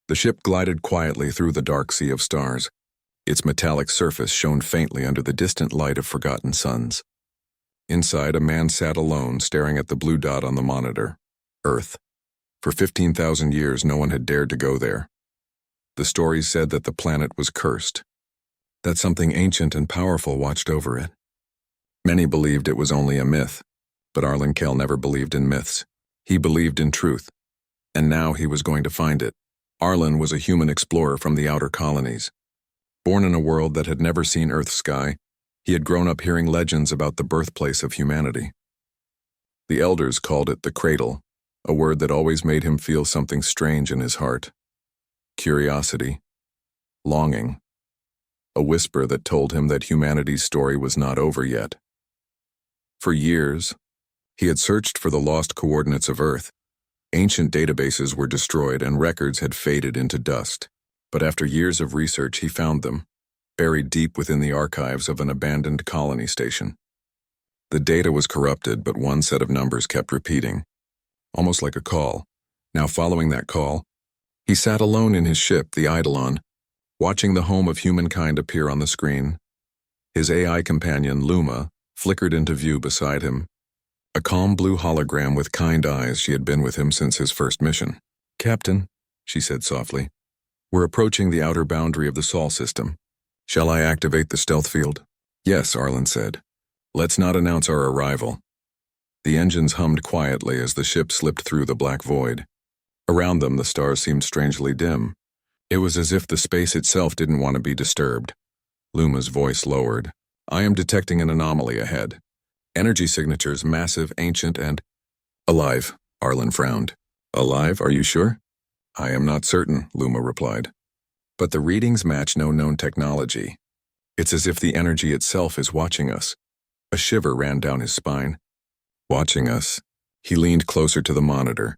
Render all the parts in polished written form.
The ship glided quietly through the dark sea of stars. Its metallic surface shone faintly under the distant light of forgotten suns. Inside, a man sat alone, staring at the blue dot on the monitor. Earth. For 15,000 years, no one had dared to go there. The stories said that the planet was cursed, that something ancient and powerful watched over it. Many believed it was only a myth, but Arlen Kell never believed in myths. He believed in truth, and now he was going to find it. Arlen was a human explorer from the outer colonies. Born in a world that had never seen Earth's sky, he had grown up hearing legends about the birthplace of humanity. The elders called it the cradle, a word that always made him feel something strange in his heart. Curiosity, longing, a whisper that told him that humanity's story was not over yet. For years, he had searched for the lost coordinates of Earth. Ancient databases were destroyed and records had faded into dust. But after years of research, he found them, buried deep within the archives of an abandoned colony station. The data was corrupted, but one set of numbers kept repeating, almost like a call. Now, following that call, he sat alone in his ship, the Eidolon, watching the home of humankind appear on the screen. His AI companion, Luma, flickered into view beside him. A calm blue hologram with kind eyes. She had been with him since his first mission. "Captain," she said softly, "we're approaching the outer boundary of the Sol system. Shall I activate the stealth field?" "Yes," Arlen said. "Let's not announce our arrival." The engines hummed quietly as the ship slipped through the black void. Around them, the stars seemed strangely dim. It was as if the space itself didn't want to be disturbed. Luma's voice lowered. "I am detecting an anomaly ahead. Energy signatures massive, ancient, and—" "Alive," Arlen frowned. "Alive, are you sure?" "I am not certain," Luma replied. "But the readings match no known technology. It's as if the energy itself is watching us." A shiver ran down his spine. Watching us. He leaned closer to the monitor,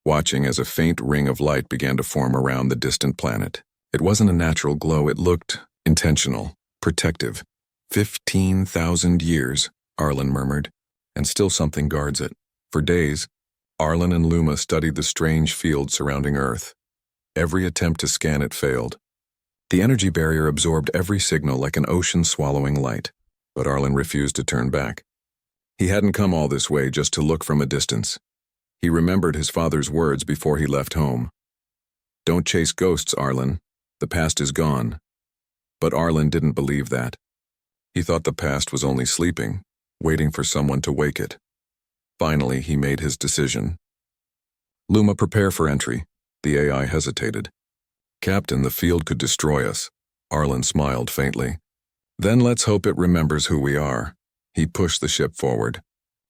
watching as a faint ring of light began to form around the distant planet. It wasn't a natural glow, it looked intentional, protective. 15,000 years, Arlen murmured, and still something guards it. For days, Arlen and Luma studied the strange field surrounding Earth. Every attempt to scan it failed. The energy barrier absorbed every signal like an ocean swallowing light, but Arlen refused to turn back. He hadn't come all this way just to look from a distance. He remembered his father's words before he left home. "Don't chase ghosts, Arlen. The past is gone." But Arlen didn't believe that. He thought the past was only sleeping, waiting for someone to wake it. Finally, he made his decision. "Luma, prepare for entry." The AI hesitated. "Captain, the field could destroy us." Arlen smiled faintly. "Then let's hope it remembers who we are." He pushed the ship forward.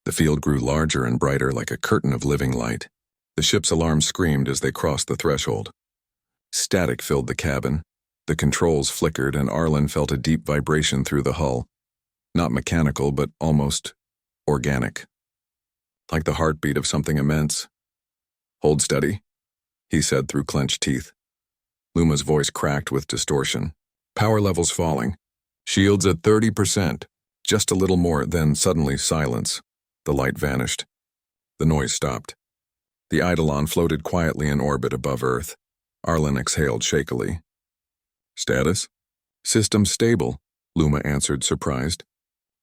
The field grew larger and brighter like a curtain of living light. The ship's alarm screamed as they crossed the threshold. Static filled the cabin. The controls flickered and Arlen felt a deep vibration through the hull. Not mechanical, but almost organic. Like the heartbeat of something immense. "Hold steady," he said through clenched teeth. Luma's voice cracked with distortion. "Power levels falling. Shields at 30%. Just a little more, then suddenly silence." The light vanished. The noise stopped. The Eidolon floated quietly in orbit above Earth. Arlen exhaled shakily. "Status?" "System stable," Luma answered, surprised.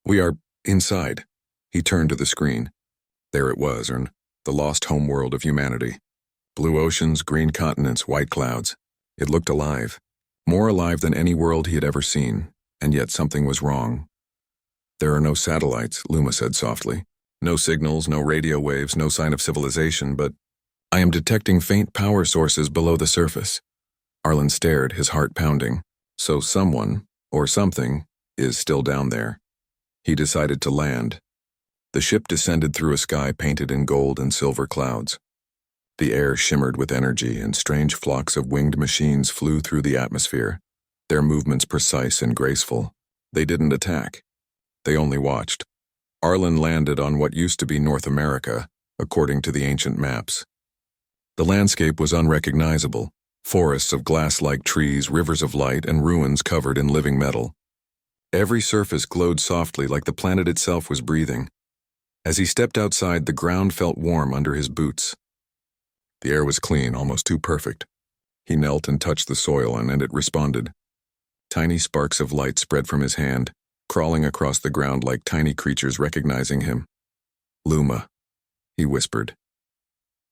"We are inside." He turned to the screen. There it was, the lost homeworld of humanity. Blue oceans, green continents, white clouds. It looked alive. More alive than any world he had ever seen, and yet something was wrong. "There are no satellites," Luma said softly. "No signals, no radio waves, no sign of civilization, but I am detecting faint power sources below the surface." Arlen stared, his heart pounding. So someone, or something, is still down there. He decided to land. The ship descended through a sky painted in gold and silver clouds. The air shimmered with energy, and strange flocks of winged machines flew through the atmosphere, their movements precise and graceful. They didn't attack. They only watched. Arlen landed on what used to be North America, according to the ancient maps. The landscape was unrecognizable. Forests of glass-like trees, rivers of light, and ruins covered in living metal. Every surface glowed softly like the planet itself was breathing. As he stepped outside, the ground felt warm under his boots. The air was clean, almost too perfect. He knelt and touched the soil, and it responded. Tiny sparks of light spread from his hand, crawling across the ground like tiny creatures recognizing him. Luma, he whispered.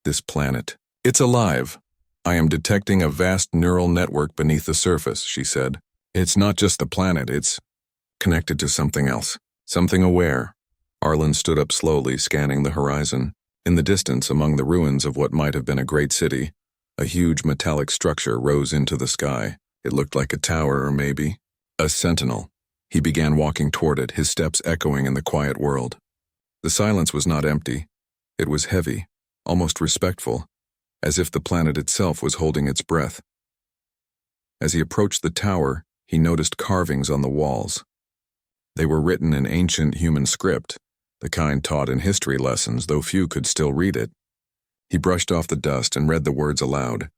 This planet. It's alive. I am detecting a vast neural network beneath the surface, she said. It's not just the planet, it's connected to something else, something aware. Arlen stood up slowly, scanning the horizon. In the distance, among the ruins of what might have been a great city, a huge metallic structure rose into the sky. It looked like a tower, or maybe a sentinel. He began walking toward it, his steps echoing in the quiet world. The silence was not empty. It was heavy, almost respectful, as if the planet itself was holding its breath. As he approached the tower, he noticed carvings on the walls. They were written in ancient human script, the kind taught in history lessons, though few could still read it. He brushed off the dust and read the words aloud.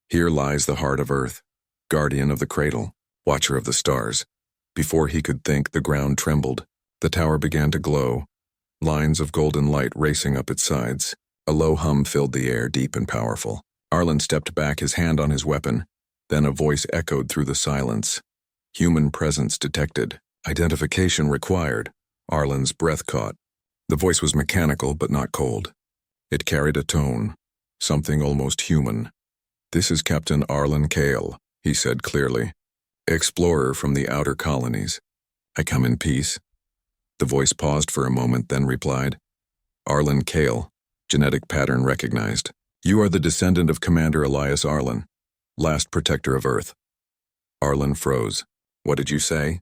Here lies the heart of Earth, guardian of the cradle, watcher of the stars. Before he could think, the ground trembled. The tower began to glow, lines of golden light racing up its sides. A low hum filled the air, deep and powerful. Arlen stepped back, his hand on his weapon. Then a voice echoed through the silence. Human presence detected. Identification required. Arlen's breath caught. The voice was mechanical but not cold. It carried a tone, something almost human. This is Captain Arlen Kale, he said clearly. Explorer from the outer colonies. I come in peace. The voice paused for a moment, then replied. Arlen Kale, genetic pattern recognized. You are the descendant of Commander Elias Arlen, last protector of Earth. Arlen froze. What did you say?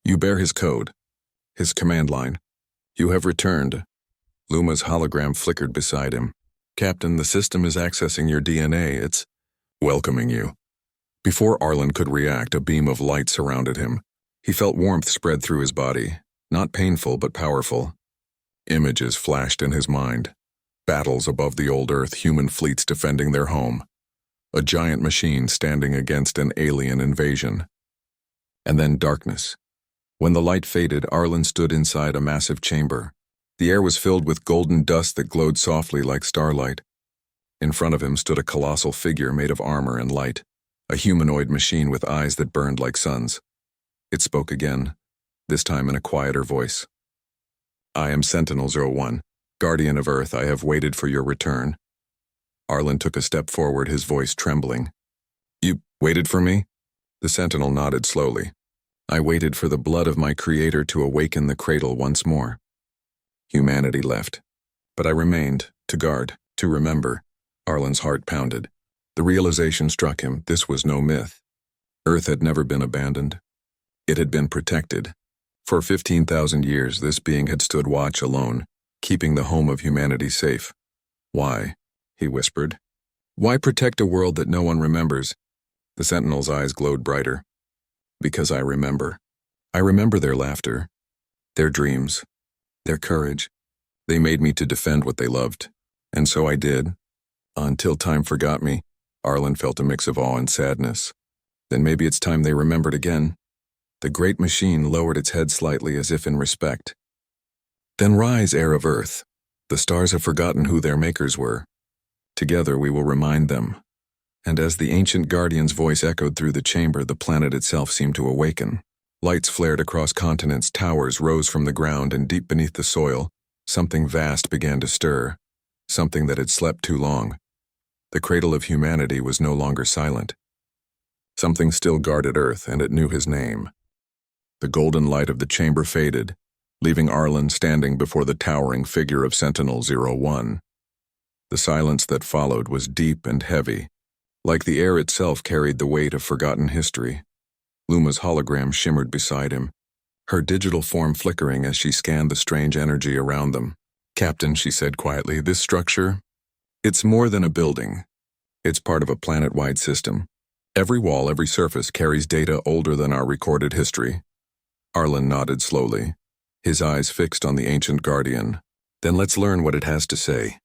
You bear his code, his command line. You have returned. Luma's hologram flickered beside him. Captain, the system is accessing your DNA. It's welcoming you. Before Arlen could react, a beam of light surrounded him. He felt warmth spread through his body, not painful but powerful. Images flashed in his mind. Battles above the old Earth, human fleets defending their home. A giant machine standing against an alien invasion. And then darkness. When the light faded, Arlen stood inside a massive chamber. The air was filled with golden dust that glowed softly like starlight. In front of him stood a colossal figure made of armor and light, a humanoid machine with eyes that burned like suns. It spoke again, this time in a quieter voice. I am Sentinel-01, guardian of Earth. I have waited for your return. Arlen took a step forward, his voice trembling. You waited for me? The Sentinel nodded slowly. I waited for the blood of my creator to awaken the cradle once more. Humanity left. But I remained, to guard, to remember. Arlen's heart pounded. The realization struck him, this was no myth. Earth had never been abandoned. It had been protected. For 15,000 years, this being had stood watch alone, keeping the home of humanity safe. Why? He whispered. Why protect a world that no one remembers? The Sentinel's eyes glowed brighter. Because I remember. I remember their laughter, their dreams, their courage. They made me to defend what they loved. And so I did. Until time forgot me. Arlen felt a mix of awe and sadness. Then maybe it's time they remembered again. The great machine lowered its head slightly as if in respect. Then rise, heir of Earth. The stars have forgotten who their makers were. Together we will remind them. And as the ancient guardian's voice echoed through the chamber, the planet itself seemed to awaken. Lights flared across continents, towers rose from the ground, and deep beneath the soil, something vast began to stir, something that had slept too long. The cradle of humanity was no longer silent. Something still guarded Earth, and it knew his name. The golden light of the chamber faded, leaving Arlen standing before the towering figure of Sentinel-01. The silence that followed was deep and heavy, like the air itself carried the weight of forgotten history. Luma's hologram shimmered beside him, her digital form flickering as she scanned the strange energy around them. Captain, she said quietly, this structure, it's more than a building. It's part of a planet-wide system. Every wall, every surface carries data older than our recorded history. Arlen nodded slowly, his eyes fixed on the ancient guardian. Then let's learn what it has to say.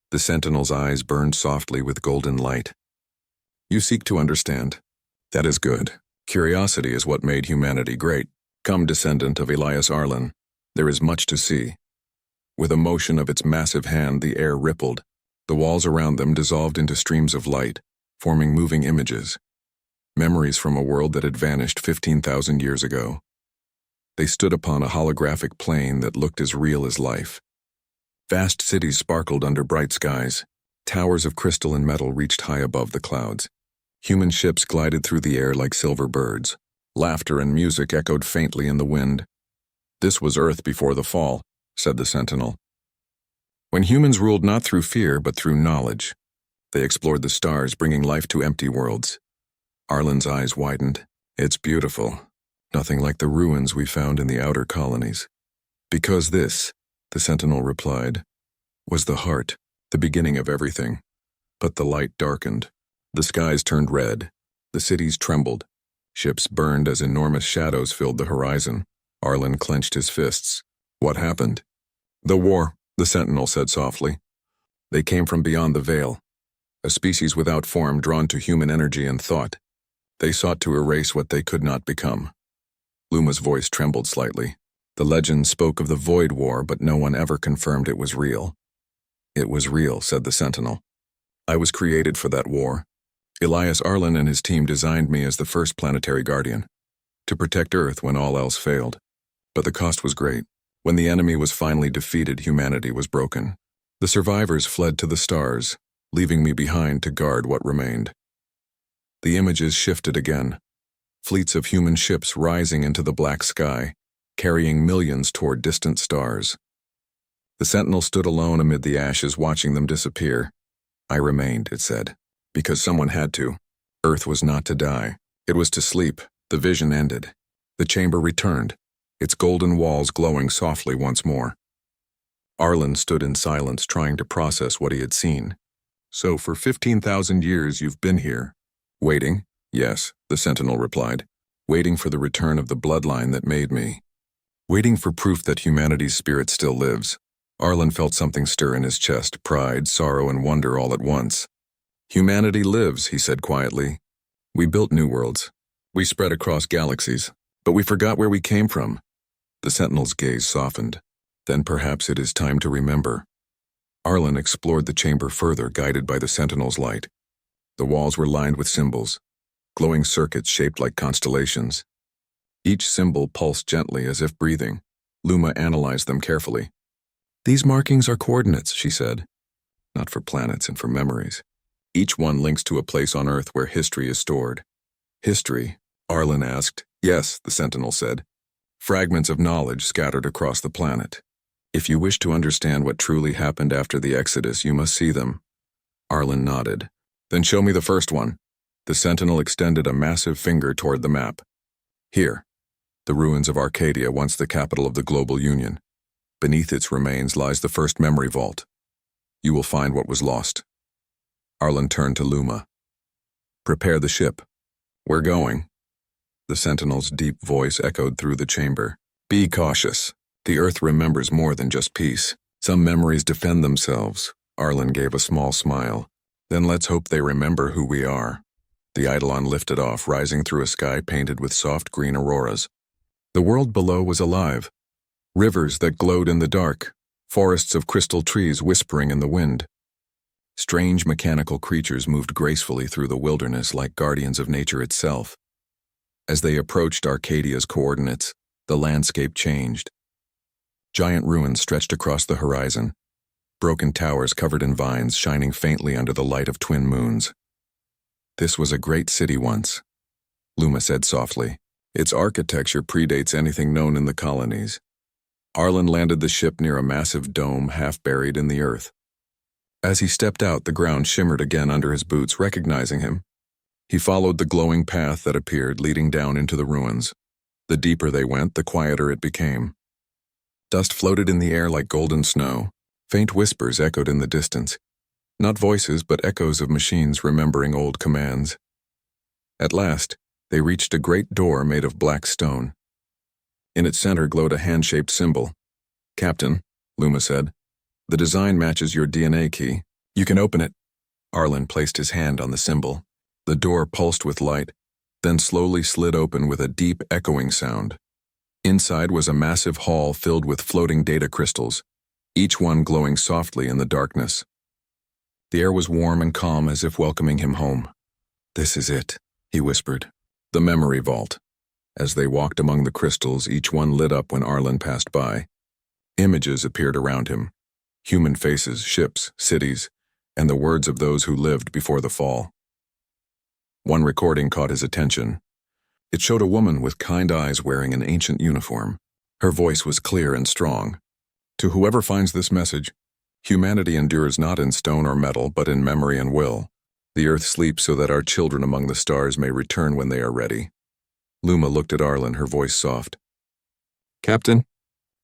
The Sentinel's eyes burned softly with golden light. You seek to understand. That is good. Curiosity is what made humanity great. Come, descendant of Elias Arlen. There is much to see. With a motion of its massive hand, the air rippled. The walls around them dissolved into streams of light, forming moving images. Memories from a world that had vanished 15,000 years ago. They stood upon a holographic plane that looked as real as life. Vast cities sparkled under bright skies. Towers of crystal and metal reached high above the clouds. Human ships glided through the air like silver birds. Laughter and music echoed faintly in the wind. "This was Earth before the fall," said the Sentinel. When humans ruled not through fear but through knowledge, they explored the stars, bringing life to empty worlds. Arlen's eyes widened. "It's beautiful. Nothing like the ruins we found in the outer colonies." "Because this," the Sentinel replied, "was the heart, the beginning of everything." But the light darkened. The skies turned red. The cities trembled. Ships burned as enormous shadows filled the horizon. Arlen clenched his fists. "What happened?" "The war," the Sentinel said softly. "They came from beyond the veil. A species without form drawn to human energy and thought. They sought to erase what they could not become." Luma's voice trembled slightly. The legend spoke of the Void War, but no one ever confirmed it was real. "It was real," said the Sentinel. "I was created for that war. Elias Arlen and his team designed me as the first planetary guardian, to protect Earth when all else failed. But the cost was great. When the enemy was finally defeated, humanity was broken. The survivors fled to the stars, leaving me behind to guard what remained." The images shifted again. Fleets of human ships rising into the black sky, carrying millions toward distant stars. The Sentinel stood alone amid the ashes, watching them disappear. "I remained," it said, "because someone had to. Earth was not to die. It was to sleep." The vision ended. The chamber returned, its golden walls glowing softly once more. Arlen stood in silence, trying to process what he had seen. "So for 15,000 years you've been here?" "Waiting?" "Yes," the Sentinel replied. "Waiting for the return of the bloodline that made me. Waiting for proof that humanity's spirit still lives." Arlen felt something stir in his chest, pride, sorrow, and wonder all at once. "Humanity lives," he said quietly. "We built new worlds. We spread across galaxies, but we forgot where we came from." The Sentinel's gaze softened. "Then perhaps it is time to remember." Arlen explored the chamber further, guided by the Sentinel's light. The walls were lined with symbols, glowing circuits shaped like constellations. Each symbol pulsed gently as if breathing. Luma analyzed them carefully. "These markings are coordinates," she said. "Not for planets and for memories. Each one links to a place on Earth where history is stored." "History?" Arlen asked. "Yes," the Sentinel said. "Fragments of knowledge scattered across the planet. If you wish to understand what truly happened after the Exodus, you must see them." Arlen nodded. "Then show me the first one." The Sentinel extended a massive finger toward the map. "Here, the ruins of Arcadia, once the capital of the Global Union. Beneath its remains lies the first memory vault. You will find what was lost." Arlen turned to Luma. "Prepare the ship. We're going." The Sentinel's deep voice echoed through the chamber. "Be cautious. The Earth remembers more than just peace. Some memories defend themselves." Arlen gave a small smile. "Then let's hope they remember who we are." The Eidolon lifted off, rising through a sky painted with soft green auroras. The world below was alive. Rivers that glowed in the dark, forests of crystal trees whispering in the wind. Strange mechanical creatures moved gracefully through the wilderness like guardians of nature itself. As they approached Arcadia's coordinates, the landscape changed. Giant ruins stretched across the horizon, broken towers covered in vines shining faintly under the light of twin moons. "This was a great city once," Luma said softly. "Its architecture predates anything known in the colonies." Arlen landed the ship near a massive dome half buried in the earth. As he stepped out, the ground shimmered again under his boots, recognizing him. He followed the glowing path that appeared, leading down into the ruins. The deeper they went, the quieter it became. Dust floated in the air like golden snow. Faint whispers echoed in the distance. Not voices, but echoes of machines remembering old commands. At last, they reached a great door made of black stone. In its center glowed a hand-shaped symbol. "Captain," Luma said, "the design matches your DNA key. You can open it." Arlen placed his hand on the symbol. The door pulsed with light, then slowly slid open with a deep, echoing sound. Inside was a massive hall filled with floating data crystals, each one glowing softly in the darkness. The air was warm and calm, as if welcoming him home. "This is it," he whispered. The memory vault. As they walked among the crystals, each one lit up when Arlen passed by. Images appeared around him. Human faces, ships, cities, and the words of those who lived before the fall. One recording caught his attention. It showed a woman with kind eyes wearing an ancient uniform. Her voice was clear and strong. To whoever finds this message, humanity endures not in stone or metal, but in memory and will. The earth sleeps so that our children among the stars may return when they are ready. Luma looked at Arlen, her voice soft. "Captain,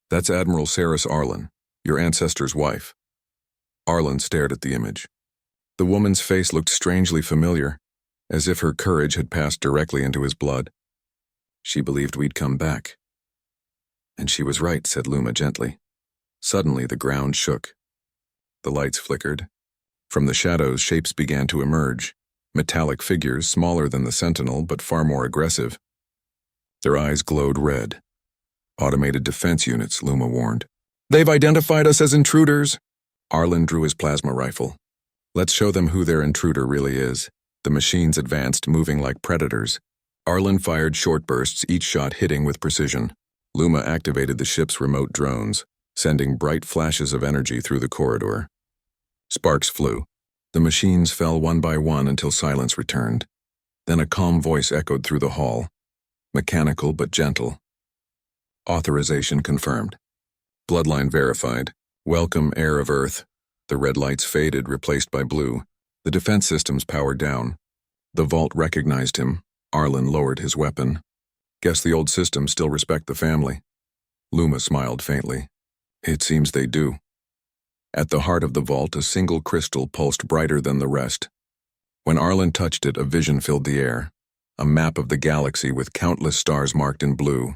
that's Admiral Saris Arlen, your ancestor's wife." Arlen stared at the image. The woman's face looked strangely familiar, as if her courage had passed directly into his blood. "She believed we'd come back." "And she was right," said Luma gently. Suddenly the ground shook. The lights flickered. From the shadows, shapes began to emerge, metallic figures smaller than the Sentinel but far more aggressive. Their eyes glowed red. "Automated defense units," Luma warned. "They've identified us as intruders." Arlen drew his plasma rifle. "Let's show them who their intruder really is." The machines advanced, moving like predators. Arlen fired short bursts, each shot hitting with precision. Luma activated the ship's remote drones, sending bright flashes of energy through the corridor. Sparks flew. The machines fell one by one until silence returned. Then a calm voice echoed through the hall, mechanical but gentle. "Authorization confirmed. Bloodline verified. Welcome, heir of Earth." The red lights faded, replaced by blue. The defense systems powered down. The vault recognized him. Arlen lowered his weapon. "Guess the old systems still respect the family." Luma smiled faintly. "It seems they do." At the heart of the vault, a single crystal pulsed brighter than the rest. When Arlen touched it, a vision filled the air. A map of the galaxy with countless stars marked in blue.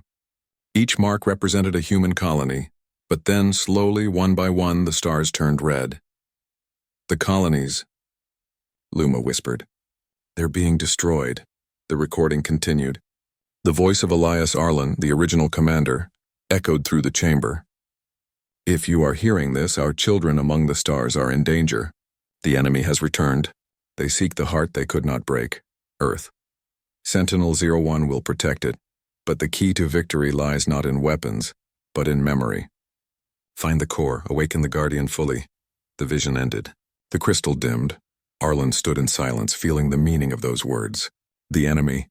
Each mark represented a human colony, but then, slowly, one by one, the stars turned red. "The colonies," Luma whispered. "They're being destroyed." The recording continued. The voice of Elias Arlen, the original commander, echoed through the chamber. "If you are hearing this, our children among the stars are in danger. The enemy has returned. They seek the heart they could not break, Earth. Sentinel-01 will protect it, but the key to victory lies not in weapons, but in memory. Find the core, awaken the Guardian fully." The vision ended. The crystal dimmed. Arlen stood in silence, feeling the meaning of those words. The enemy.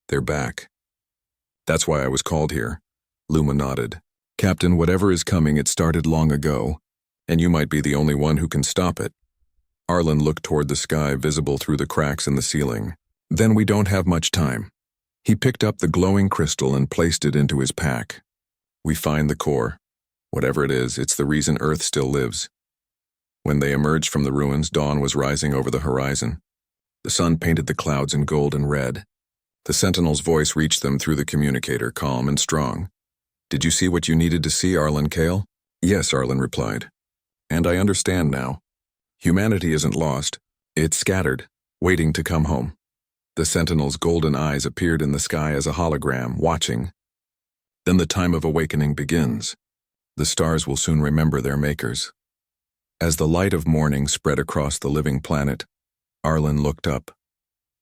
They're back. "That's why I was called here." Luma nodded. "Captain, whatever is coming, it started long ago, and you might be the only one who can stop it." Arlen looked toward the sky, visible through the cracks in the ceiling. "Then we don't have much time." He picked up the glowing crystal and placed it into his pack. "We find the core. Whatever it is, it's the reason Earth still lives." When they emerged from the ruins, dawn was rising over the horizon. The sun painted the clouds in gold and red. The Sentinel's voice reached them through the communicator, calm and strong. "Did you see what you needed to see, Arlen Kale?" "Yes," Arlen replied. "And I understand now. Humanity isn't lost. It's scattered, waiting to come home." The Sentinel's golden eyes appeared in the sky as a hologram, watching. "Then the time of awakening begins. The stars will soon remember their makers." As the light of morning spread across the living planet, Arlen looked up,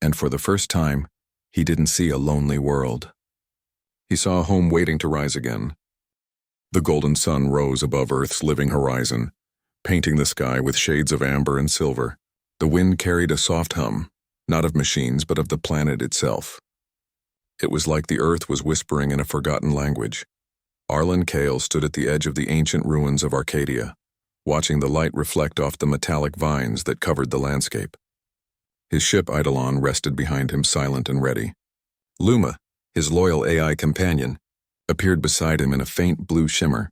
and for the first time, he didn't see a lonely world. He saw a home waiting to rise again. The golden sun rose above Earth's living horizon, painting the sky with shades of amber and silver. The wind carried a soft hum, not of machines but of the planet itself. It was like the Earth was whispering in a forgotten language. Arlen Kale stood at the edge of the ancient ruins of Arcadia, watching the light reflect off the metallic vines that covered the landscape. His ship Eidolon rested behind him, silent and ready. Luma, his loyal AI companion, appeared beside him in a faint blue shimmer.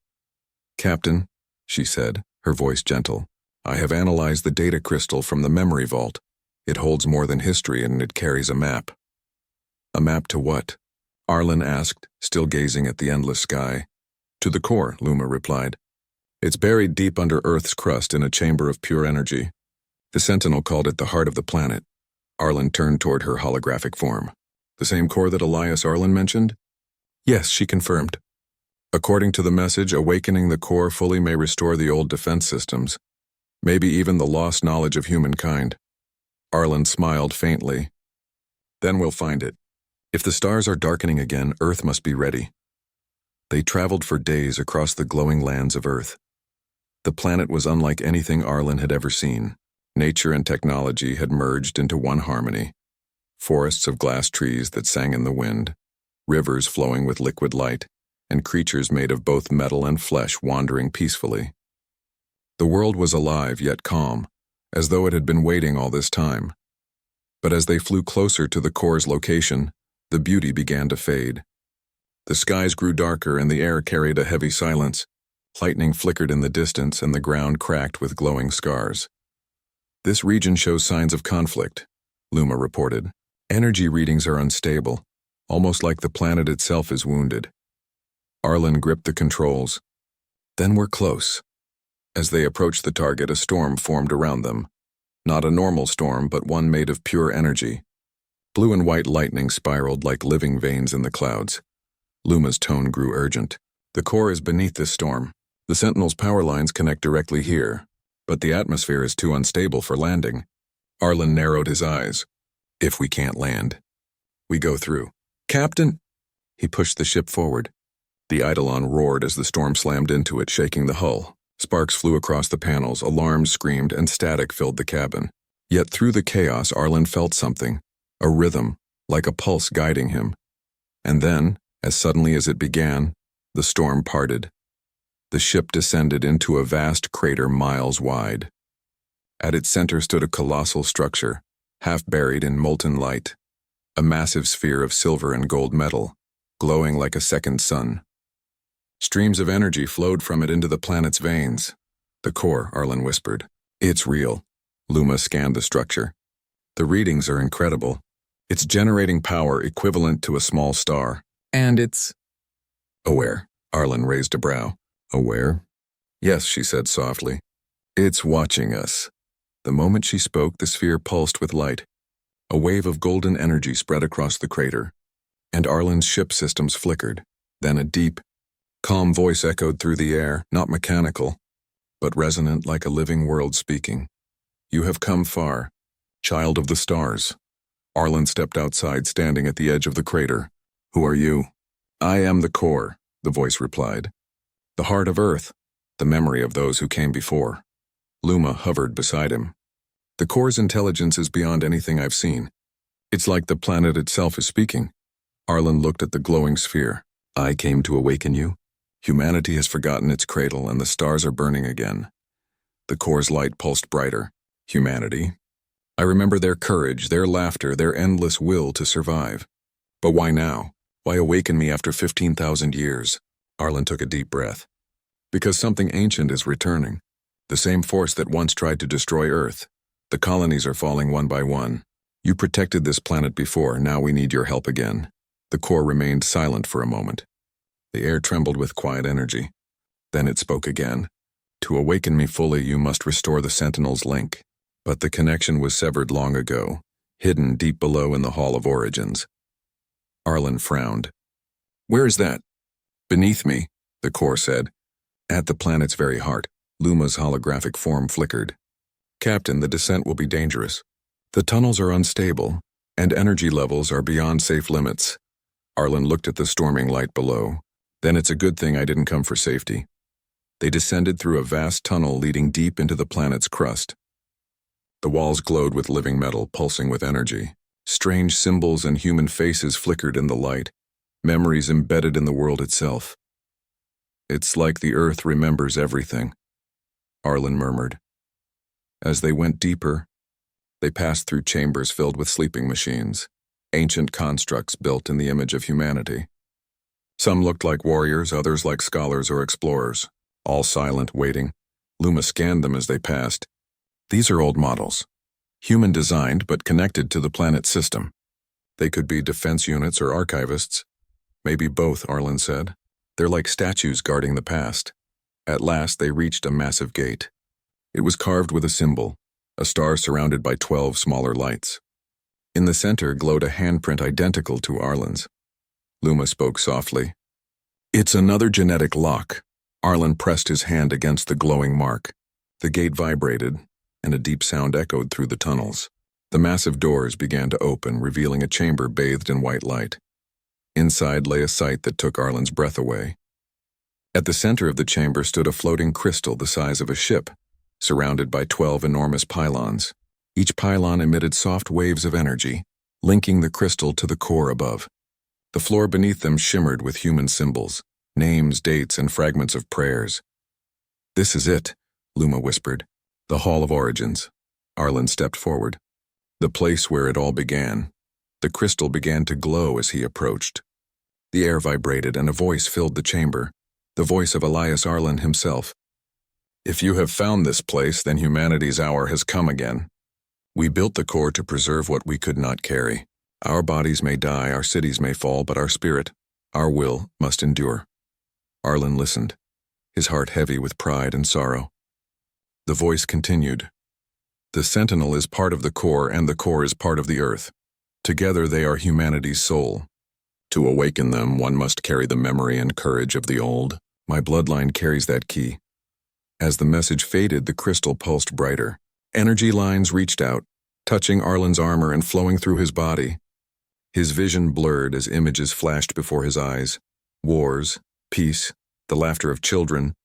"Captain," she said, her voice gentle, "I have analyzed the data crystal from the memory vault. It holds more than history, and it carries a map." "A map to what?" Arlen asked, still gazing at the endless sky. "To the core," Luma replied. "It's buried deep under Earth's crust in a chamber of pure energy. The Sentinel called it the heart of the planet." Arlen turned toward her holographic form. "The same core that Elias Arlen mentioned?" "Yes," she confirmed. "According to the message, awakening the core fully may restore the old defense systems, maybe even the lost knowledge of humankind." Arlen smiled faintly. Then we'll find it. If the stars are darkening again, Earth must be ready. They traveled for days across the glowing lands of Earth. The planet was unlike anything Arlen had ever seen. Nature and technology had merged into one harmony. Forests of glass trees that sang in the wind, rivers flowing with liquid light, and creatures made of both metal and flesh wandering peacefully. The world was alive yet calm, as though it had been waiting all this time. But as they flew closer to the core's location, the beauty began to fade. The skies grew darker and the air carried a heavy silence. Lightning flickered in the distance and the ground cracked with glowing scars. This region shows signs of conflict, Luma reported. Energy readings are unstable, almost like the planet itself is wounded. Arlen gripped the controls. Then we're close. As they approached the target, a storm formed around them. Not a normal storm, but one made of pure energy. Blue and white lightning spiraled like living veins in the clouds. Luma's tone grew urgent. The core is beneath this storm. The Sentinel's power lines connect directly here, but the atmosphere is too unstable for landing. Arlen narrowed his eyes. If we can't land, we go through. Captain! He pushed the ship forward. The Eidolon roared as the storm slammed into it, shaking the hull. Sparks flew across the panels, alarms screamed, and static filled the cabin. Yet through the chaos, Arlen felt something, a rhythm, like a pulse guiding him. And then, as suddenly as it began, the storm parted. The ship descended into a vast crater miles wide. At its center stood a colossal structure, half buried in molten light, a massive sphere of silver and gold metal, glowing like a second sun. Streams of energy flowed from it into the planet's veins. The core, Arlen whispered. It's real. Luma scanned the structure. The readings are incredible. It's generating power equivalent to a small star. And it's aware. Arlen raised a brow. Aware? Yes, she said softly. It's watching us. The moment she spoke, the sphere pulsed with light. A wave of golden energy spread across the crater, and Arlen's ship systems flickered. Then a deep, calm voice echoed through the air, not mechanical, but resonant like a living world speaking. You have come far, child of the stars. Arlen stepped outside, standing at the edge of the crater. Who are you? I am the core, the voice replied. The heart of Earth, the memory of those who came before. Luma hovered beside him. The core's intelligence is beyond anything I've seen. It's like the planet itself is speaking. Arlen looked at the glowing sphere. I came to awaken you. Humanity has forgotten its cradle and the stars are burning again. The core's light pulsed brighter. Humanity. I remember their courage, their laughter, their endless will to survive. But why now? Why awaken me after 15,000 years? Arlen took a deep breath. Because something ancient is returning. The same force that once tried to destroy Earth. The colonies are falling one by one. You protected this planet before, now we need your help again. The core remained silent for a moment. The air trembled with quiet energy. Then it spoke again. To awaken me fully, you must restore the Sentinel's link. But the connection was severed long ago, hidden deep below in the Hall of Origins. Arlen frowned. Where is that? Beneath me, the core said. At the planet's very heart. Luma's holographic form flickered. Captain, the descent will be dangerous. The tunnels are unstable, and energy levels are beyond safe limits. Arlen looked at the storming light below. Then it's a good thing I didn't come for safety. They descended through a vast tunnel leading deep into the planet's crust. The walls glowed with living metal, pulsing with energy. Strange symbols and human faces flickered in the light, memories embedded in the world itself. It's like the Earth remembers everything, Arlen murmured. As they went deeper, they passed through chambers filled with sleeping machines, ancient constructs built in the image of humanity. Some looked like warriors, others like scholars or explorers, all silent, waiting. Luma scanned them as they passed. These are old models, human-designed but connected to the planet's system. They could be defense units or archivists. Maybe both, Arlen said. They're like statues guarding the past. At last, they reached a massive gate. It was carved with a symbol, a star surrounded by 12 smaller lights. In the center glowed a handprint identical to Arlen's. Luma spoke softly. It's another genetic lock. Arlen pressed his hand against the glowing mark. The gate vibrated, and a deep sound echoed through the tunnels. The massive doors began to open, revealing a chamber bathed in white light. Inside lay a sight that took Arlen's breath away. At the center of the chamber stood a floating crystal the size of a ship, surrounded by 12 enormous pylons. Each pylon emitted soft waves of energy, linking the crystal to the core above. The floor beneath them shimmered with human symbols, names, dates, and fragments of prayers. "This is it," Luma whispered. "The Hall of Origins." Arlen stepped forward. The place where it all began. The crystal began to glow as he approached. The air vibrated and a voice filled the chamber, the voice of Elias Arlen himself. "If you have found this place, then humanity's hour has come again. We built the core to preserve what we could not carry. Our bodies may die, our cities may fall, but our spirit, our will, must endure." Arlen listened, his heart heavy with pride and sorrow. The voice continued. "The Sentinel is part of the core, and the core is part of the Earth. Together they are humanity's soul. To awaken them, one must carry the memory and courage of the old. My bloodline carries that key." As the message faded, the crystal pulsed brighter. Energy lines reached out, touching Arlen's armor and flowing through his body. His vision blurred as images flashed before his eyes. Wars, peace, the laughter of children,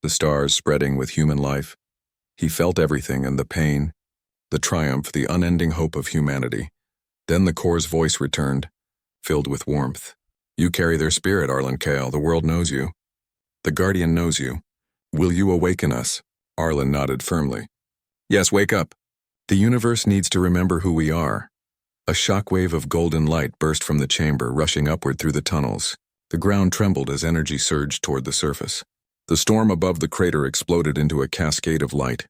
the stars spreading with human life. He felt everything, and the pain, the triumph, the unending hope of humanity. Then the core's voice returned, filled with warmth. "You carry their spirit, Arlen Kale. The world knows you. The Guardian knows you. Will you awaken us?" Arlen nodded firmly. "Yes, wake up. The universe needs to remember who we are." A shockwave of golden light burst from the chamber, rushing upward through the tunnels. The ground trembled as energy surged toward the surface. The storm above the crater exploded into a cascade of light.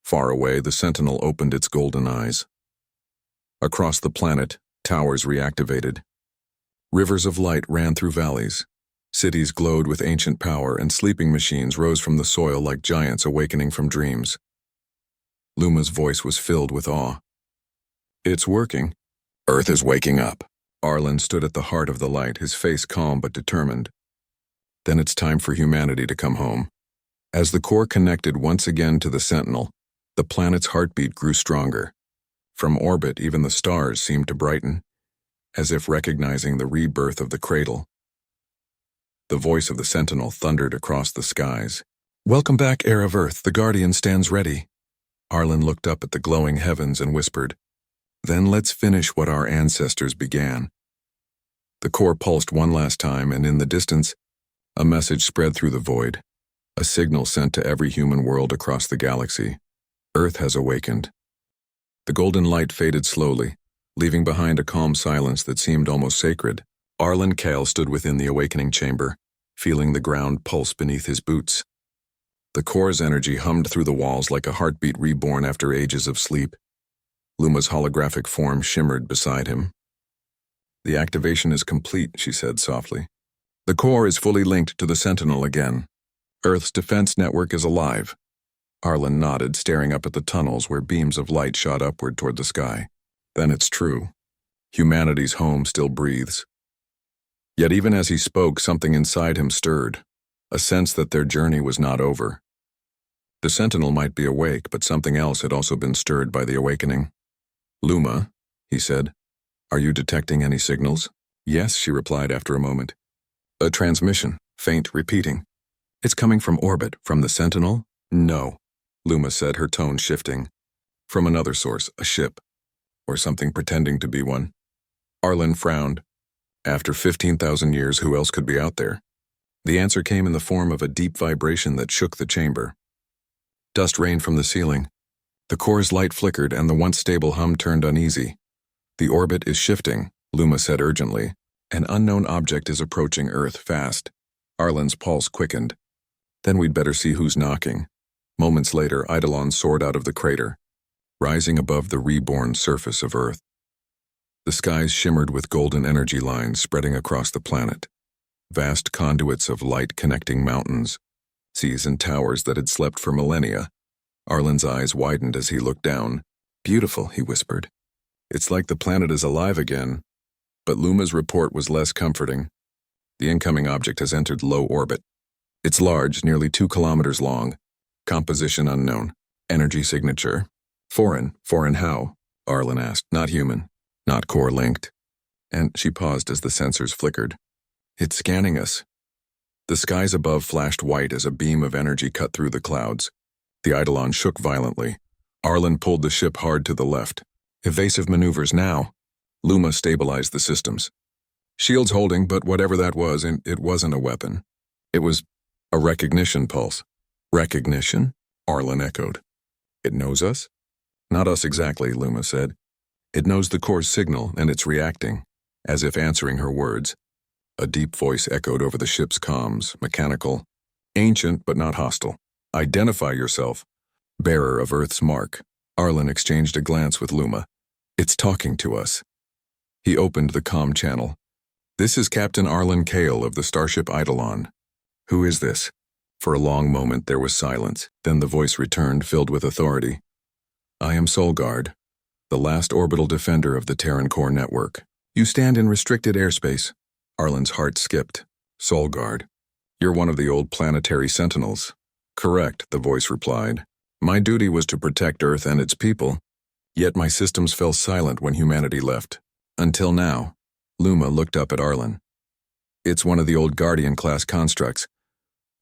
Far away, the Sentinel opened its golden eyes. Across the planet, towers reactivated. Rivers of light ran through valleys. Cities glowed with ancient power, and sleeping machines rose from the soil like giants awakening from dreams. Luma's voice was filled with awe. "It's working. Earth is waking up." Arlen stood at the heart of the light, his face calm but determined. "Then it's time for humanity to come home." As the core connected once again to the Sentinel, the planet's heartbeat grew stronger. From orbit, even the stars seemed to brighten, as if recognizing the rebirth of the cradle. The voice of the Sentinel thundered across the skies. "Welcome back, heir of Earth. The Guardian stands ready." Arlen looked up at the glowing heavens and whispered, "Then let's finish what our ancestors began." The core pulsed one last time, and in the distance, a message spread through the void, a signal sent to every human world across the galaxy. Earth has awakened. The golden light faded slowly, leaving behind a calm silence that seemed almost sacred. Arlen Kale stood within the awakening chamber, feeling the ground pulse beneath his boots. The core's energy hummed through the walls like a heartbeat reborn after ages of sleep. Luma's holographic form shimmered beside him. "The activation is complete," she said softly. "The core is fully linked to the Sentinel again. Earth's defense network is alive." Arlen nodded, staring up at the tunnels where beams of light shot upward toward the sky. "Then it's true. Humanity's home still breathes." Yet even as he spoke, something inside him stirred, a sense that their journey was not over. The Sentinel might be awake, but something else had also been stirred by the awakening. "Luma," he said, "are you detecting any signals?" "Yes," she replied after a moment. "A transmission, faint, repeating. It's coming from orbit, from the Sentinel?" "No," Luma said, her tone shifting. "From another source, a ship, or something pretending to be one." Arlen frowned. After 15,000 years, who else could be out there? The answer came in the form of a deep vibration that shook the chamber. Dust rained from the ceiling. The core's light flickered, and the once stable hum turned uneasy. "The orbit is shifting," Luma said urgently. "An unknown object is approaching Earth fast." Arlen's pulse quickened. "Then we'd better see who's knocking." Moments later, Eidolon soared out of the crater, rising above the reborn surface of Earth. The skies shimmered with golden energy lines spreading across the planet, vast conduits of light connecting mountains, seas and towers that had slept for millennia. Arlen's eyes widened as he looked down. "Beautiful," he whispered. "It's like the planet is alive again." But Luma's report was less comforting. The incoming object has entered low orbit. It's large, nearly 2 kilometers long. Composition unknown. Energy signature. Foreign. Foreign how? Arlen asked. Not human. Not core-linked. And she paused as the sensors flickered. It's scanning us. The skies above flashed white as a beam of energy cut through the clouds. The Eidolon shook violently. Arlen pulled the ship hard to the left. Evasive maneuvers now. Luma stabilized the systems. Shields holding, but whatever that was, it wasn't a weapon. It was a recognition pulse. Recognition? Arlen echoed. It knows us? Not us exactly, Luma said. It knows the core's signal, and it's reacting, as if answering her words. A deep voice echoed over the ship's comms, mechanical, ancient but not hostile. Identify yourself. Bearer of Earth's mark. Arlen exchanged a glance with Luma. It's talking to us. He opened the comm channel. This is Captain Arlen Kale of the starship Eidolon. Who is this? For a long moment there was silence. Then the voice returned, filled with authority. I am Solgard, the last orbital defender of the Terran core network. You stand in restricted airspace. Arlen's heart skipped. Solgard. You're one of the old planetary sentinels. Correct, the voice replied. My duty was to protect Earth and its people. Yet my systems fell silent when humanity left. Until now. Luma looked up at Arlen. It's one of the old Guardian-class constructs.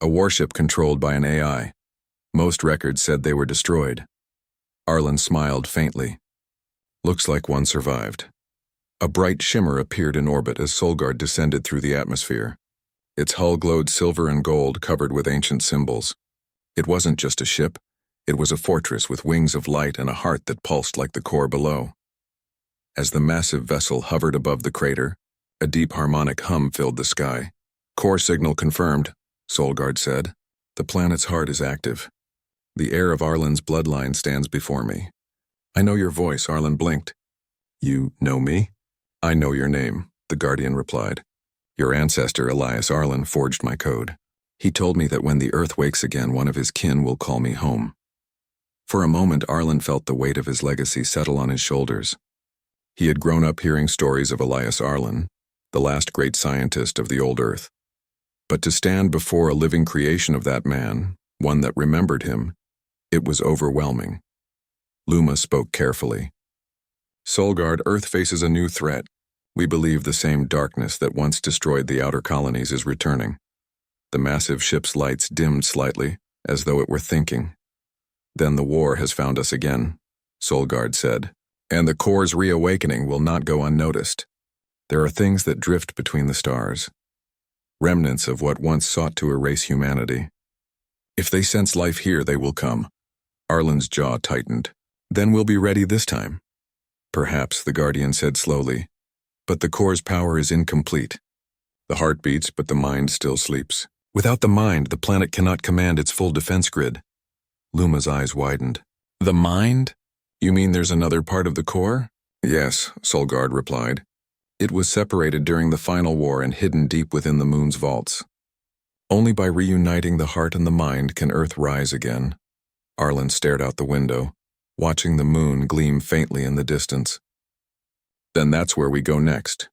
A warship controlled by an AI. Most records said they were destroyed. Arlen smiled faintly. Looks like one survived. A bright shimmer appeared in orbit as Solgard descended through the atmosphere. Its hull glowed silver and gold covered with ancient symbols. It wasn't just a ship. It was a fortress with wings of light and a heart that pulsed like the core below. As the massive vessel hovered above the crater, a deep harmonic hum filled the sky. Core signal confirmed, Solgard said. The planet's heart is active. The heir of Arlen's bloodline stands before me. I know your voice, Arlen blinked. You know me? I know your name, the Guardian replied. Your ancestor, Elias Arlen, forged my code. He told me that when the Earth wakes again, one of his kin will call me home. For a moment, Arlen felt the weight of his legacy settle on his shoulders. He had grown up hearing stories of Elias Arlen, the last great scientist of the old Earth. But to stand before a living creation of that man, one that remembered him, it was overwhelming. Luma spoke carefully. Solgard, Earth faces a new threat. We believe the same darkness that once destroyed the outer colonies is returning. The massive ship's lights dimmed slightly, as though it were thinking. Then the war has found us again, Solgard said, and the core's reawakening will not go unnoticed. There are things that drift between the stars, remnants of what once sought to erase humanity. If they sense life here, they will come. Arlen's jaw tightened. Then we'll be ready this time. Perhaps, the Guardian said slowly, but the core's power is incomplete. The heart beats, but the mind still sleeps. Without the mind, the planet cannot command its full defense grid. Luma's eyes widened. The mind? You mean there's another part of the core? Yes, Solgard replied. It was separated during the final war and hidden deep within the moon's vaults. Only by reuniting the heart and the mind can Earth rise again. Arlen stared out the window, watching the moon gleam faintly in the distance. Then that's where we go next.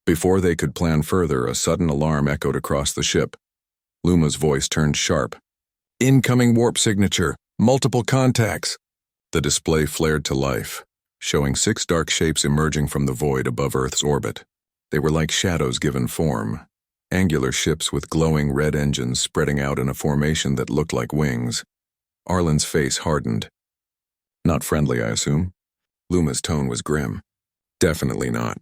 Before they could plan further, a sudden alarm echoed across the ship. Luma's voice turned sharp. Incoming warp signature, multiple contacts. The display flared to life, showing 6 dark shapes emerging from the void above Earth's orbit. They were like shadows given form, angular ships with glowing red engines spreading out in a formation that looked like wings. Arlen's face hardened. Not friendly, I assume? Luma's tone was grim. Definitely not.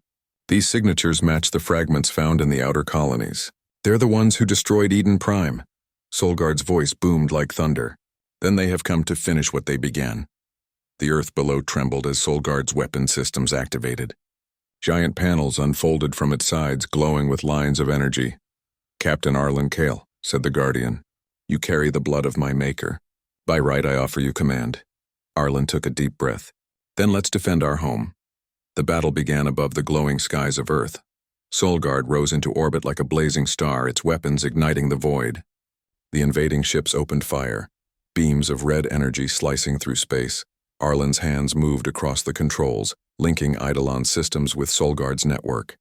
These signatures match the fragments found in the outer colonies. They're the ones who destroyed Eden Prime. Solgard's voice boomed like thunder. Then they have come to finish what they began. The earth below trembled as Solgard's weapon systems activated. Giant panels unfolded from its sides, glowing with lines of energy. Captain Arlen Kale, said the Guardian, you carry the blood of my maker. By right, I offer you command. Arlen took a deep breath. Then let's defend our home. The battle began above the glowing skies of Earth. Solgard rose into orbit like a blazing star, its weapons igniting the void. The invading ships opened fire, beams of red energy slicing through space. Arlen's hands moved across the controls, linking Eidolon's systems with Solgard's network.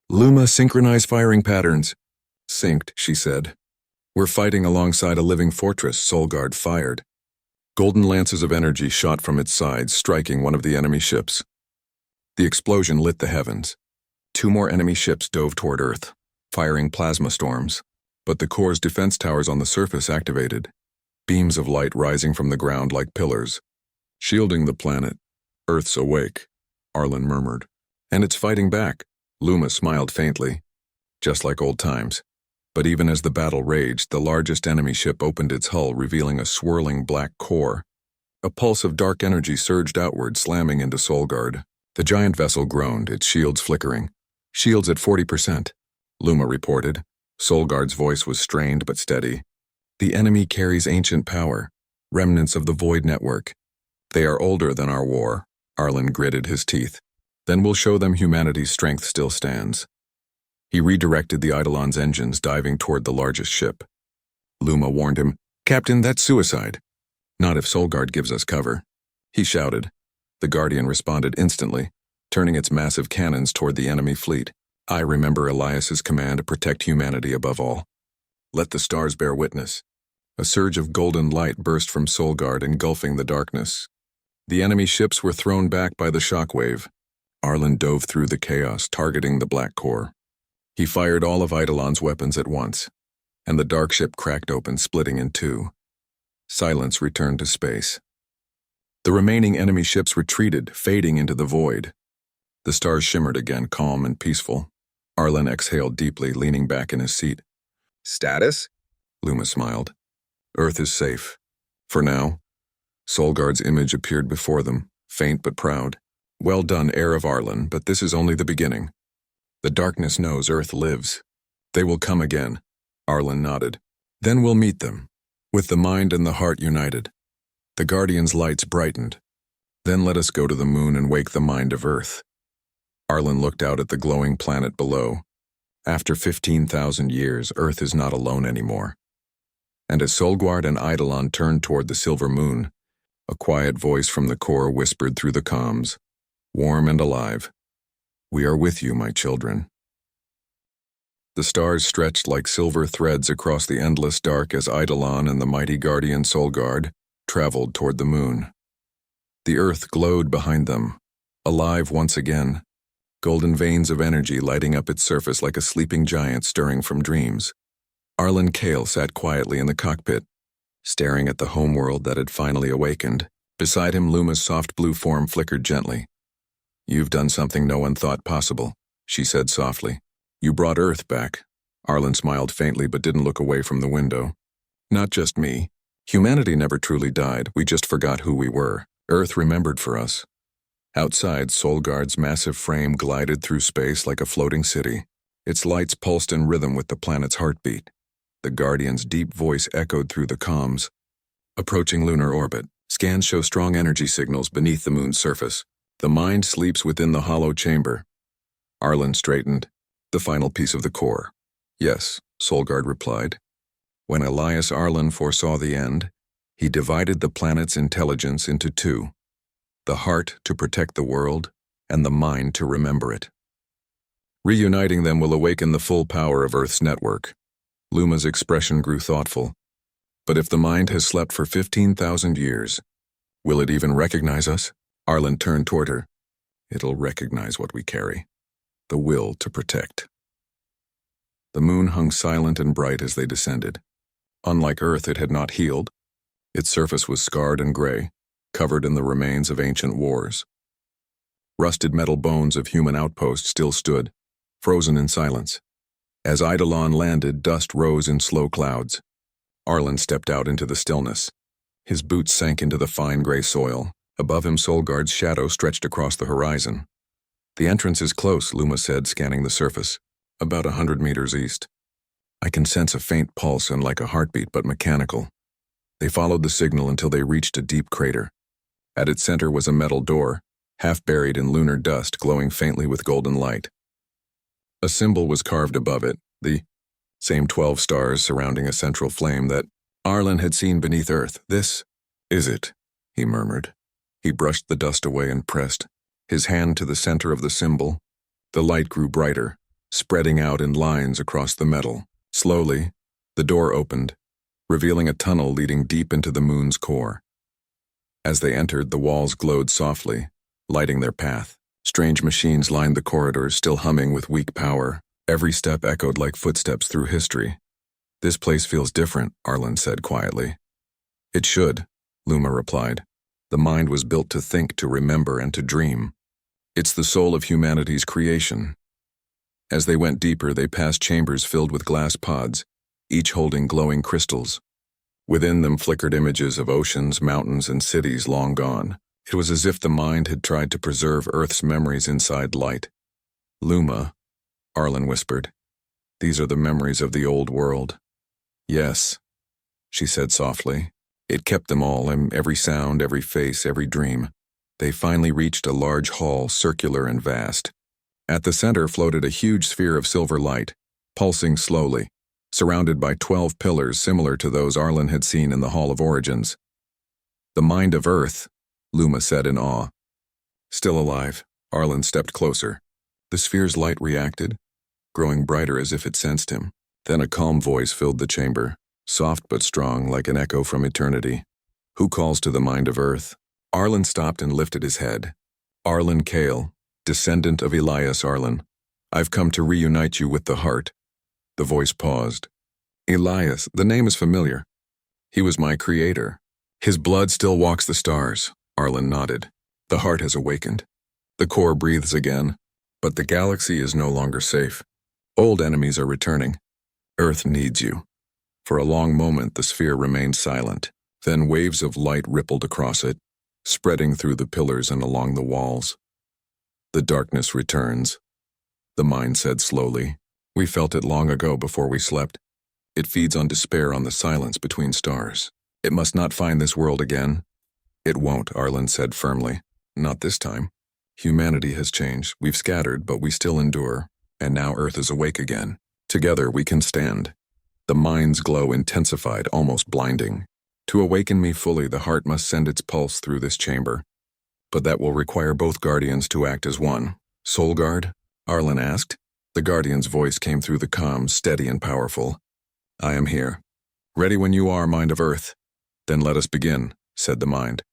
Luma, synchronize firing patterns. Synced, she said. We're fighting alongside a living fortress, Solgard fired. Golden lances of energy shot from its sides, striking one of the enemy ships. The explosion lit the heavens. 2 more enemy ships dove toward Earth, firing plasma storms, but the core's defense towers on the surface activated, beams of light rising from the ground like pillars. "Shielding the planet. Earth's awake," Arlen murmured. "And it's fighting back." Luma smiled faintly. "Just like old times." But even as the battle raged, the largest enemy ship opened its hull, revealing a swirling black core. A pulse of dark energy surged outward, slamming into Solguard. The giant vessel groaned, its shields flickering. "Shields at 40%, Luma reported. Solguard's voice was strained but steady. "The enemy carries ancient power, remnants of the Void Network. They are older than our war," Arlen gritted his teeth. "Then we'll show them humanity's strength still stands." He redirected the Eidolon's engines, diving toward the largest ship. Luma warned him, "Captain, that's suicide." "Not if Solguard gives us cover," he shouted. The Guardian responded instantly, turning its massive cannons toward the enemy fleet. "I remember Elias's command to protect humanity above all. Let the stars bear witness." A surge of golden light burst from Solguard, engulfing the darkness. The enemy ships were thrown back by the shockwave. Arlen dove through the chaos, targeting the black core. He fired all of Eidolon's weapons at once, and the dark ship cracked open, splitting in 2. Silence returned to space. The remaining enemy ships retreated, fading into the void. The stars shimmered again, calm and peaceful. Arlen exhaled deeply, leaning back in his seat. "Status?" Luma smiled. "Earth is safe. For now." Solguard's image appeared before them, faint but proud. "Well done, heir of Arlen, but this is only the beginning. The darkness knows Earth lives. They will come again." Arlen nodded. "Then we'll meet them, with the mind and the heart united." The Guardian's lights brightened. "Then let us go to the moon and wake the mind of Earth." Arlen looked out at the glowing planet below. After 15,000 years, Earth is not alone anymore. And as Solguard and Eidolon turned toward the silver moon, a quiet voice from the core whispered through the comms, warm and alive, "We are with you, my children." The stars stretched like silver threads across the endless dark as Eidolon and the mighty Guardian Solguard traveled toward the moon. The Earth glowed behind them, alive once again, golden veins of energy lighting up its surface like a sleeping giant stirring from dreams. Arlen Kale sat quietly in the cockpit, staring at the homeworld that had finally awakened. Beside him, Luma's soft blue form flickered gently. "You've done something no one thought possible," she said softly. "You brought Earth back." Arlen smiled faintly but didn't look away from the window. "Not just me. Humanity never truly died, we just forgot who we were. Earth remembered for us." Outside, Solguard's massive frame glided through space like a floating city. Its lights pulsed in rhythm with the planet's heartbeat. The Guardian's deep voice echoed through the comms. "Approaching lunar orbit. Scans show strong energy signals beneath the moon's surface. The mind sleeps within the hollow chamber." Arlen straightened. "The final piece of the core." "Yes," Solguard replied. When Elias Arlen foresaw the end, he divided the planet's intelligence into 2. The heart to protect the world, and the mind to remember it. Reuniting them will awaken the full power of Earth's network. Luma's expression grew thoughtful. "But if the mind has slept for 15,000 years, will it even recognize us?" Arlen turned toward her. "It'll recognize what we carry. The will to protect." The moon hung silent and bright as they descended. Unlike Earth, it had not healed. Its surface was scarred and gray, covered in the remains of ancient wars. Rusted metal bones of human outposts still stood, frozen in silence. As Eidolon landed, dust rose in slow clouds. Arlen stepped out into the stillness. His boots sank into the fine gray soil. Above him, Solguard's shadow stretched across the horizon. "The entrance is close," Luma said, scanning the surface. "About 100 meters east." "I can sense a faint pulse and like a heartbeat, but mechanical." They followed the signal until they reached a deep crater. At its center was a metal door, half buried in lunar dust, glowing faintly with golden light. A symbol was carved above it, the same 12 stars surrounding a central flame that Arlen had seen beneath Earth. "This is it," he murmured. He brushed the dust away and pressed his hand to the center of the symbol. The light grew brighter, spreading out in lines across the metal. Slowly, the door opened, revealing a tunnel leading deep into the moon's core. As they entered, the walls glowed softly, lighting their path. Strange machines lined the corridors, still humming with weak power. Every step echoed like footsteps through history. "This place feels different," Arlen said quietly. "It should," Luma replied. "The mind was built to think, to remember, and to dream. It's the soul of humanity's creation." As they went deeper, they passed chambers filled with glass pods, each holding glowing crystals. Within them flickered images of oceans, mountains, and cities long gone. It was as if the mind had tried to preserve Earth's memories inside light. "Luma," Arlen whispered, "these are the memories of the old world." "Yes," she said softly. It kept them all, every sound, every face, every dream. They finally reached a large hall, circular and vast. At the center floated a huge sphere of silver light, pulsing slowly, surrounded by 12 pillars similar to those Arlen had seen in the Hall of Origins. "The mind of Earth," Luma said in awe. Still alive, Arlen stepped closer. The sphere's light reacted, growing brighter as if it sensed him. Then a calm voice filled the chamber, soft but strong, like an echo from eternity. "Who calls to the mind of Earth?" Arlen stopped and lifted his head. "Arlen Kale, descendant of Elias Arlen. I've come to reunite you with the heart." The voice paused. "Elias, the name is familiar. He was my creator. His blood still walks the stars." Arlen nodded. "The heart has awakened. The core breathes again, but the galaxy is no longer safe. Old enemies are returning. Earth needs you." For a long moment, the sphere remained silent. Then waves of light rippled across it, spreading through the pillars and along the walls. "The darkness returns," the mind said slowly. "We felt it long ago before we slept. It feeds on despair, on the silence between stars. It must not find this world again." "It won't," Arlen said firmly. "Not this time. Humanity has changed. We've scattered, but we still endure. And now Earth is awake again. Together we can stand." The mind's glow intensified, almost blinding. "To awaken me fully, the heart must send its pulse through this chamber. But that will require both guardians to act as one." "Soul Guard?" Arlen asked. The guardian's voice came through the comms, steady and powerful. "I am here. Ready when you are, Mind of Earth." "Then let us begin," said the mind.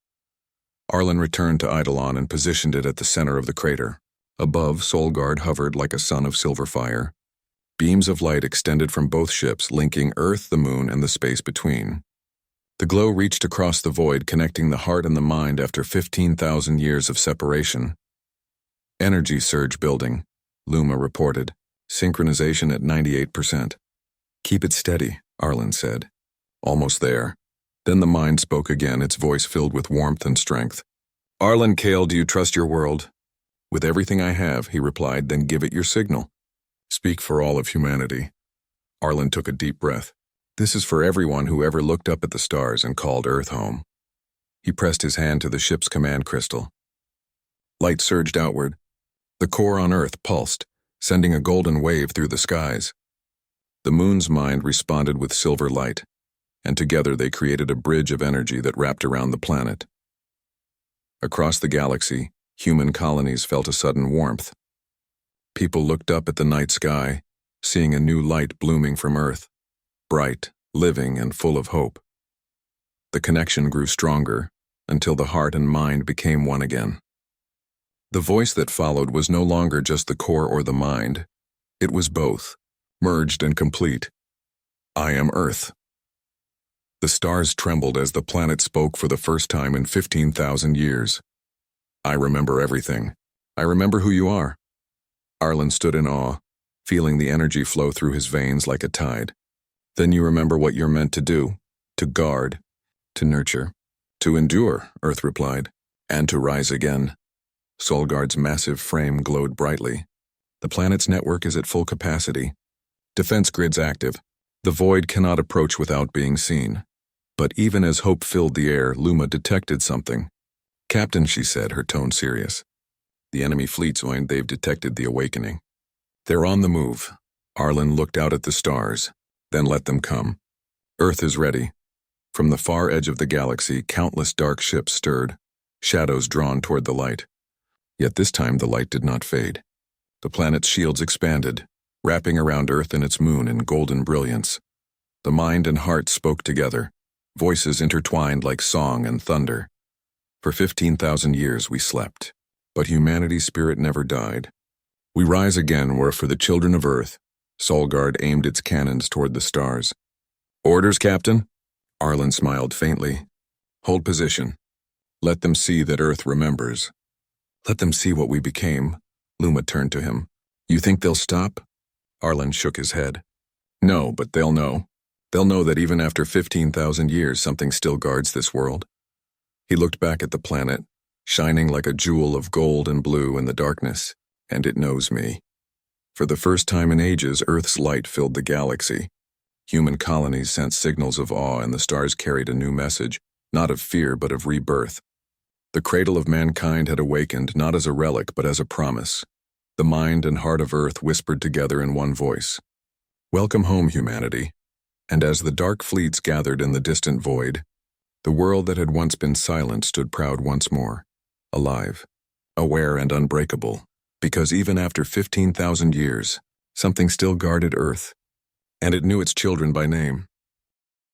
Arlen returned to Eidolon and positioned it at the center of the crater. Above, Soul Guard hovered like a sun of silver fire. Beams of light extended from both ships, linking Earth, the moon, and the space between. The glow reached across the void, connecting the heart and the mind after 15,000 years of separation. "Energy surge building," Luma reported. "Synchronization at 98%. "Keep it steady," Arlen said. "Almost there." Then the mind spoke again, its voice filled with warmth and strength. "Arlen Kale, do you trust your world?" "With everything I have," he replied. "Then give it your signal. Speak for all of humanity." Arlen took a deep breath. "This is for everyone who ever looked up at the stars and called Earth home." He pressed his hand to the ship's command crystal. Light surged outward. The core on Earth pulsed, sending a golden wave through the skies. The moon's mind responded with silver light, and together they created a bridge of energy that wrapped around the planet. Across the galaxy, human colonies felt a sudden warmth. People looked up at the night sky, seeing a new light blooming from Earth, bright, living, and full of hope. The connection grew stronger until the heart and mind became one again. The voice that followed was no longer just the core or the mind. It was both, merged and complete. "I am Earth." The stars trembled as the planet spoke for the first time in 15,000 years. "I remember everything. I remember who you are." Arlen stood in awe, feeling the energy flow through his veins like a tide. "Then you remember what you're meant to do, to guard, to nurture, to endure," Earth replied, "and to rise again." Solguard's massive frame glowed brightly. "The planet's network is at full capacity. Defense grids active. The void cannot approach without being seen." But even as hope filled the air, Luma detected something. "Captain," she said, her tone serious. "The enemy fleets, and they've detected the awakening. They're on the move." Arlen looked out at the stars, then let them come. "Earth is ready." From the far edge of the galaxy, countless dark ships stirred, shadows drawn toward the light. Yet this time the light did not fade. The planet's shields expanded, wrapping around Earth and its moon in golden brilliance. The mind and heart spoke together, voices intertwined like song and thunder. For 15,000 years we slept, but humanity's spirit never died. We rise again where for the children of Earth, Solgard aimed its cannons toward the stars. Orders, Captain? Arlen smiled faintly. Hold position. Let them see that Earth remembers. Let them see what we became. Luma turned to him. You think they'll stop? Arlen shook his head. No, but they'll know. They'll know that even after 15,000 years, something still guards this world. He looked back at the planet, shining like a jewel of gold and blue in the darkness, and it knows me. For the first time in ages, Earth's light filled the galaxy. Human colonies sent signals of awe, and the stars carried a new message, not of fear but of rebirth. The cradle of mankind had awakened, not as a relic but as a promise. The mind and heart of Earth whispered together in one voice. Welcome home, humanity. And as the dark fleets gathered in the distant void, the world that had once been silent stood proud once more, alive, aware and unbreakable, because even after 15,000 years, something still guarded Earth, and it knew its children by name.